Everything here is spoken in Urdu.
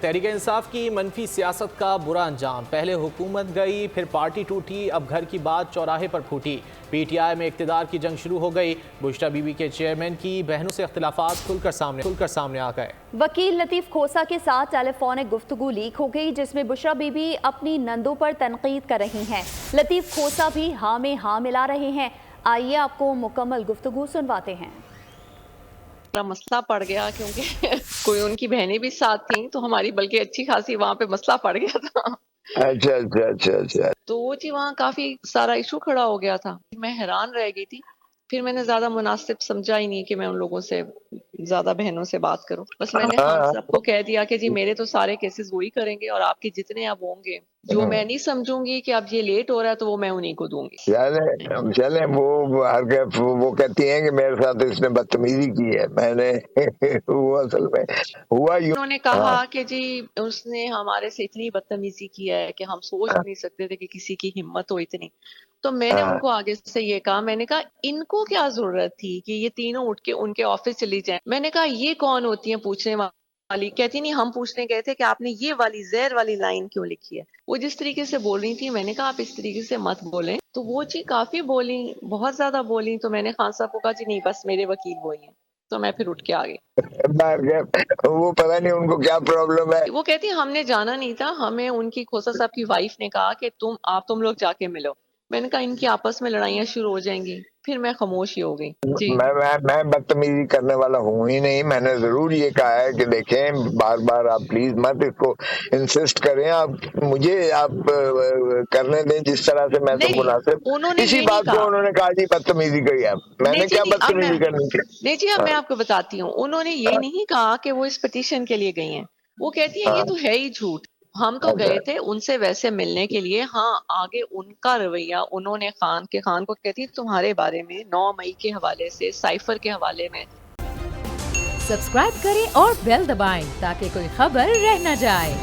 تحریک انصاف کی منفی سیاست کا برا انجام، پہلے حکومت گئی پھر پارٹی ٹوٹی، اب گھر کی بات چوراہے پر پھوٹی۔ پی ٹی آئی میں اقتدار کی جنگ شروع ہو گئی، بشریٰ بی بی کے چیئرمین کی بہنوں سے اختلافات کھل کر سامنے آ گئے۔ وکیل لطیف کھوسہ کے ساتھ ٹیلی فونک گفتگو لیک ہو گئی جس میں بشریٰ بی بی اپنی نندوں پر تنقید کر رہی ہیں، لطیف کھوسہ بھی ہاں میں ہاں ملا رہے ہیں۔ آئیے آپ کو مکمل گفتگو سنواتے ہیں۔ مسئلہ پڑ گیا کیونکہ کوئی ان کی بہنیں بھی ساتھ تھیں تو ہماری بلکہ اچھی خاصی وہاں پہ مسئلہ پڑ گیا تھا۔ اچھا تو وہ جی وہاں کافی سارا ایشو کھڑا ہو گیا تھا، میں حیران رہ گئی تھی۔ پھر میں نے زیادہ مناسب سمجھا ہی نہیں کہ میں ان لوگوں سے زیادہ بہنوں سے بات کروں، بس میں نے خان صاحب کو کہہ دیا کہ جی میرے تو سارے کیسز وہی کریں گے اور آپ کے جتنے اب ہوں گے جو میں نہیں سمجھوں گی کہ اب یہ لیٹ ہو رہا ہے تو وہ میں انہیں کو دوں گی۔ چلیں وہ کہتی ہیں کہ میرے ساتھ اس نے بدتمیزی کی ہے، میں نے وہ اصل میں ہوا انہوں نے کہا کہ جی اس نے ہمارے سے اتنی بدتمیزی کی ہے کہ ہم سوچ نہیں سکتے تھے کہ کسی کی ہمت ہو اتنی۔ تو میں نے ان کو آگے سے یہ کہا، میں نے کہا ان کو کیا ضرورت تھی کہ یہ تینوں اٹھ کے ان کے آفس چلی جائیں۔ میں نے کہا یہ کون ہوتی ہیں پوچھنے والی؟ کہتی نہیں ہم پوچھنے گئے تھے کہ آپ نے یہ والی زہر والی لائن کیوں لکھی ہے۔ وہ جس طریقے سے بول رہی تھی میں نے کہا آپ اس طریقے سے مت بولیں، تو وہ جی کافی بولی، بہت زیادہ بولی۔ تو میں نے خان صاحب کو کہا جی نہیں بس میرے وکیل وہی ہیں، تو میں پھر اٹھ کے آ گئی۔ وہ پتہ نہیں ان کو کیا پرابلم ہے۔ وہ کہتی ہم نے جانا نہیں تھا، ہمیں ان کی کھوسہ صاحب کی وائف نے کہا کہ تم لوگ جا کے ملو۔ میں نے کہا ان کی آپس میں لڑائیاں شروع ہو جائیں گی، پھر میں خاموش ہی ہو گئی۔ جی میں بدتمیزی کرنے والا ہوں ہی نہیں، میں نے ضرور یہ کہا ہے کہ دیکھیں بار بار آپ پلیز مت اس کو انسسٹ کریں، آپ مجھے آپ کرنے دیں جس طرح سے میں تو مناسب۔ انہوں نے اسی یہ نہیں بات کو انہوں نے کہا جی بدتمیزی کری آپ، میں نے کیا بدتمیزی کرنی تھی؟ نہیں جی اب میں آپ کو بتاتی ہوں، انہوں نے یہ نہیں کہا کہ وہ اس پٹیشن کے لیے گئی ہیں، وہ کہتی ہیں یہ تو ہے ہی جھوٹ، ہم تو گئے تھے ان سے ویسے ملنے کے لیے۔ ہاں آگے ان کا رویہ انہوں نے خان کو کہتی تمہارے بارے میں 9 مئی کے حوالے سے سائفر کے حوالے میں۔ سبسکرائب کریں اور بیل دبائیں تاکہ کوئی خبر رہ نہ جائے۔